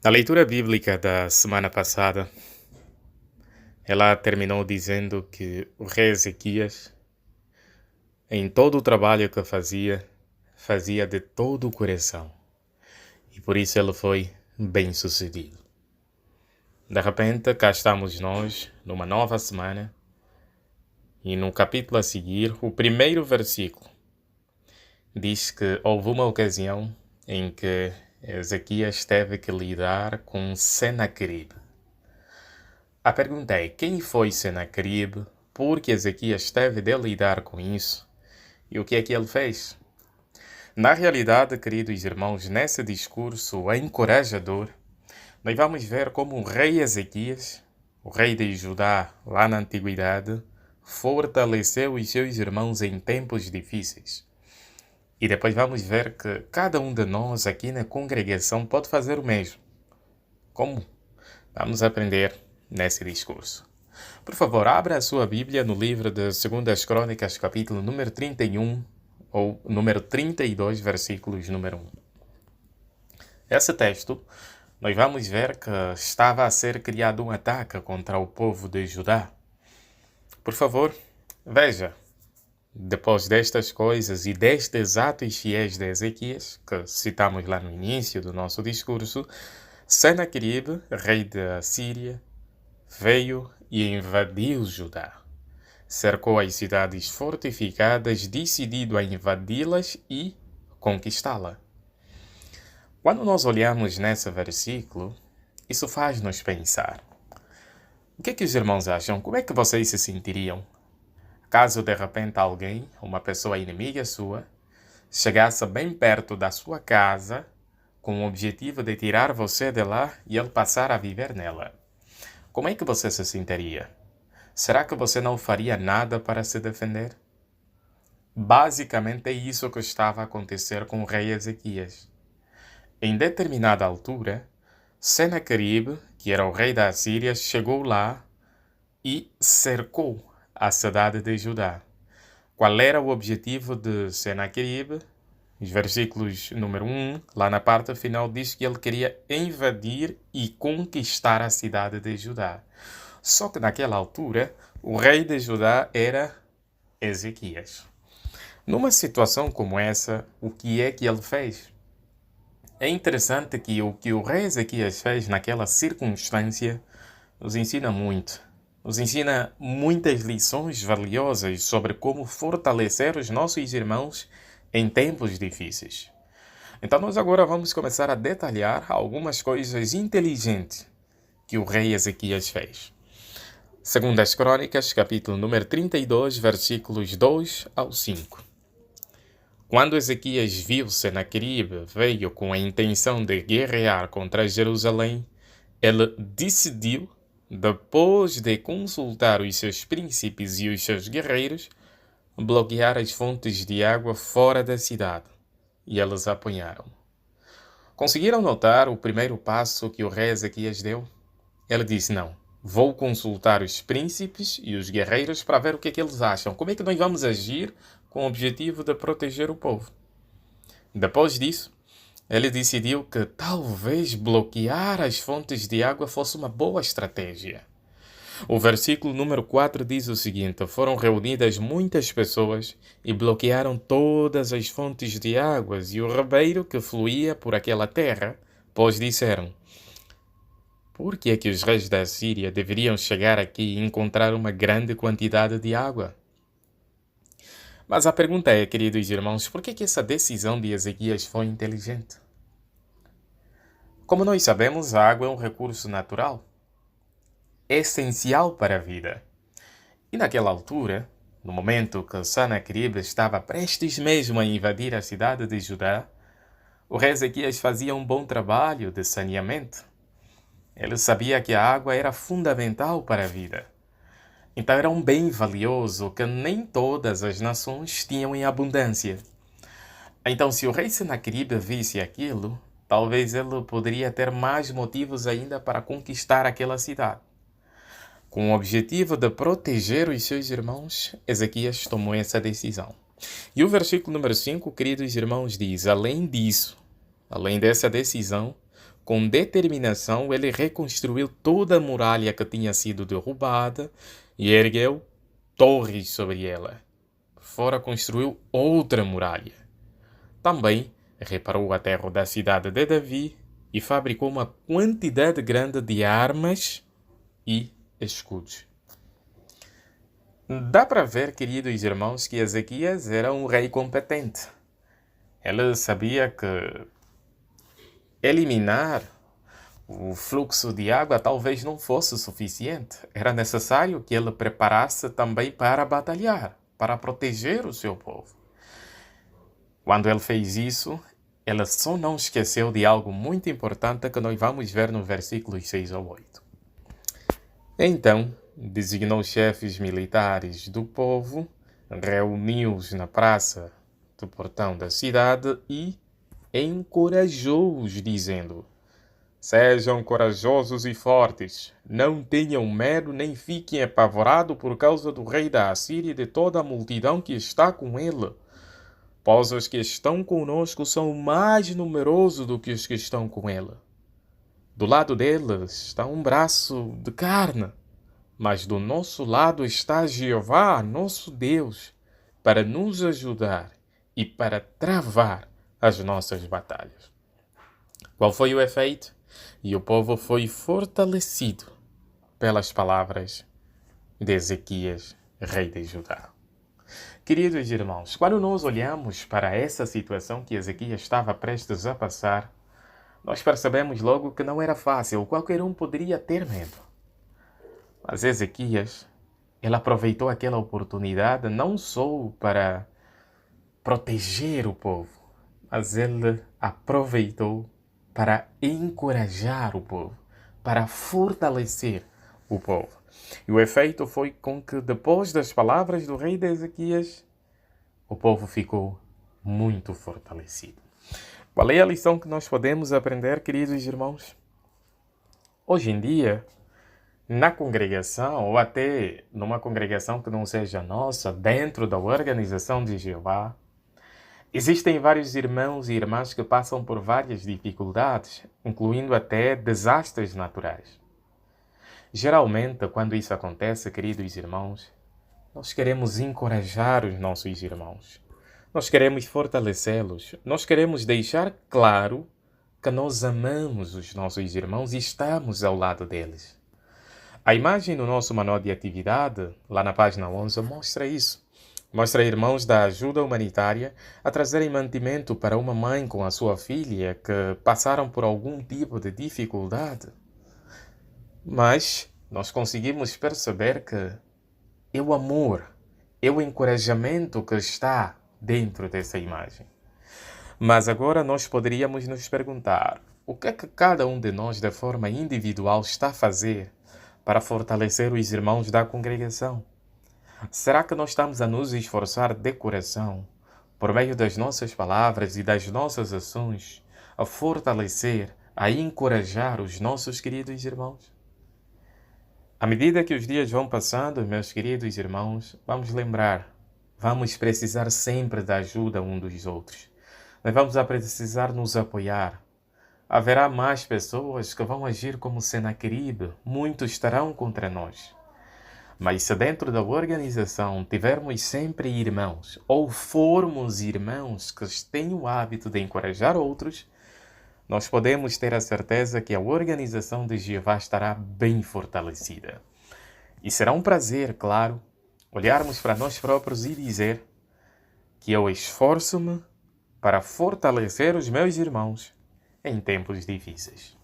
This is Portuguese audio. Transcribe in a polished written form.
A leitura bíblica da semana passada, ela terminou dizendo que o rei Ezequias, em todo o trabalho que fazia de todo o coração. E por isso ele foi bem-sucedido. De repente, cá estamos nós, numa nova semana, e no capítulo a seguir, o primeiro versículo diz que houve uma ocasião em que Ezequias teve que lidar com Senaqueribe. A pergunta é, quem foi Senaqueribe? Por que Ezequias teve de lidar com isso? E o que é que ele fez? Na realidade, queridos irmãos, nesse discurso encorajador, nós vamos ver como o rei Ezequias, o rei de Judá lá na antiguidade, fortaleceu os seus irmãos em tempos difíceis. E depois vamos ver que cada um de nós aqui na congregação pode fazer o mesmo. Como? Vamos aprender nesse discurso. Por favor, abra a sua Bíblia no livro de 2 Crônicas, capítulo número 31, ou número 32, versículos número 1. Esse texto, nós vamos ver que estava a ser criado um ataque contra o povo de Judá. Por favor, veja. Depois destas coisas e destes atos fiéis de Ezequias, que citamos lá no início do nosso discurso, Senaqueribe, rei da Síria, veio e invadiu Judá. Cercou as cidades fortificadas, decidido a invadi-las e conquistá-las. Quando nós olhamos nesse versículo, isso faz-nos pensar. O que é que os irmãos acham? Como é que vocês se sentiriam caso de repente alguém, uma pessoa inimiga sua, chegasse bem perto da sua casa com o objetivo de tirar você de lá e ele passar a viver nela? Como é que você se sentiria? Será que você não faria nada para se defender? Basicamente é isso que estava a acontecer com o rei Ezequias. Em determinada altura, Senaqueribe, que era o rei da Síria, chegou lá e cercou a cidade de Judá. Qual era o objetivo de Senaqueribe? Os versículos número 1, lá na parte final, diz que ele queria invadir e conquistar a cidade de Judá. Só que naquela altura, o rei de Judá era Ezequias. Numa situação como essa, o que é que ele fez? É interessante que o que o rei Ezequias fez naquela circunstância nos ensina muito. Nos ensina muitas lições valiosas sobre como fortalecer os nossos irmãos em tempos difíceis. Então nós agora vamos começar a detalhar algumas coisas inteligentes que o rei Ezequias fez. Segundo as Crônicas, capítulo número 32, versículos 2 ao 5. Quando Ezequias viu Senaqueribe veio com a intenção de guerrear contra Jerusalém, ele decidiu, depois de consultar os seus príncipes e os seus guerreiros, bloquear as fontes de água fora da cidade. E eles apanharam. Conseguiram notar o primeiro passo que o rei Ezequias deu? Ele disse, não, vou consultar os príncipes e os guerreiros para ver o que é que eles acham. Como é que nós vamos agir com o objetivo de proteger o povo? Depois disso, ele decidiu que talvez bloquear as fontes de água fosse uma boa estratégia. O versículo número 4 diz o seguinte: foram reunidas muitas pessoas e bloquearam todas as fontes de águas e o ribeiro que fluía por aquela terra, pois disseram: por que é que os reis da Síria deveriam chegar aqui e encontrar uma grande quantidade de água? Mas a pergunta é, queridos irmãos, por que é que essa decisão de Ezequias foi inteligente? Como nós sabemos, a água é um recurso natural, essencial para a vida. E naquela altura, no momento que Senaqueribe estava prestes mesmo a invadir a cidade de Judá, o rei Ezequias fazia um bom trabalho de saneamento. Ele sabia que a água era fundamental para a vida. Então era um bem valioso que nem todas as nações tinham em abundância. Então, se o rei Senaqueribe visse aquilo, talvez ele poderia ter mais motivos ainda para conquistar aquela cidade. Com o objetivo de proteger os seus irmãos, Ezequias tomou essa decisão. E o versículo número 5, queridos irmãos, diz, além disso, além dessa decisão, com determinação, ele reconstruiu toda a muralha que tinha sido derrubada e ergueu torres sobre ela. Fora construiu outra muralha. Também reparou a terra da cidade de Davi e fabricou uma quantidade grande de armas e escudos. Dá para ver, queridos irmãos, que Ezequias era um rei competente. Ele sabia que eliminar o fluxo de água talvez não fosse suficiente. Era necessário que ele preparasse também para batalhar, para proteger o seu povo. Quando ele fez isso, ele só não esqueceu de algo muito importante que nós vamos ver no versículos 6 ao 8. Então, designou chefes militares do povo, reuniu-os na praça do portão da cidade e encorajou-os, dizendo: Sejam corajosos e fortes, não tenham medo nem fiquem apavorados por causa do rei da Assíria e de toda a multidão que está com ele, pois os que estão conosco são mais numerosos do que os que estão com ele. Do lado deles está um braço de carne, mas do nosso lado está Jeová, nosso Deus, para nos ajudar e para travar as nossas batalhas. Qual foi o efeito? E o povo foi fortalecido pelas palavras de Ezequias, rei de Judá. Queridos irmãos, quando nós olhamos para essa situação que Ezequias estava prestes a passar, nós percebemos logo que não era fácil, qualquer um poderia ter medo. Mas Ezequias, ele aproveitou aquela oportunidade não só para proteger o povo, mas ele aproveitou para encorajar o povo, para fortalecer o povo. E o efeito foi com que, depois das palavras do rei de Ezequias, o povo ficou muito fortalecido. Qual é a lição que nós podemos aprender, queridos irmãos? Hoje em dia, na congregação, ou até numa congregação que não seja nossa, dentro da organização de Jeová, existem vários irmãos e irmãs que passam por várias dificuldades, incluindo até desastres naturais. Geralmente, quando isso acontece, queridos irmãos, nós queremos encorajar os nossos irmãos. Nós queremos fortalecê-los. Nós queremos deixar claro que nós amamos os nossos irmãos e estamos ao lado deles. A imagem no nosso manual de atividade, lá na página 11, mostra isso. Mostra irmãos da ajuda humanitária a trazerem mantimento para uma mãe com a sua filha que passaram por algum tipo de dificuldade. Mas nós conseguimos perceber que é o amor, é o encorajamento que está dentro dessa imagem. Mas agora nós poderíamos nos perguntar: o que é que cada um de nós, de forma individual, está a fazer para fortalecer os irmãos da congregação? Será que nós estamos a nos esforçar de coração, por meio das nossas palavras e das nossas ações, a fortalecer, a encorajar os nossos queridos irmãos? À medida que os dias vão passando, meus queridos irmãos, vamos lembrar, vamos precisar sempre da ajuda um dos outros. Nós vamos precisar nos apoiar. Haverá mais pessoas que vão agir como Senaqueribe, muitos estarão contra nós. Mas se dentro da organização tivermos sempre irmãos, ou formos irmãos que têm o hábito de encorajar outros, nós podemos ter a certeza que a organização de Jeová estará bem fortalecida. E será um prazer, claro, olharmos para nós próprios e dizer que eu esforço-me para fortalecer os meus irmãos em tempos difíceis.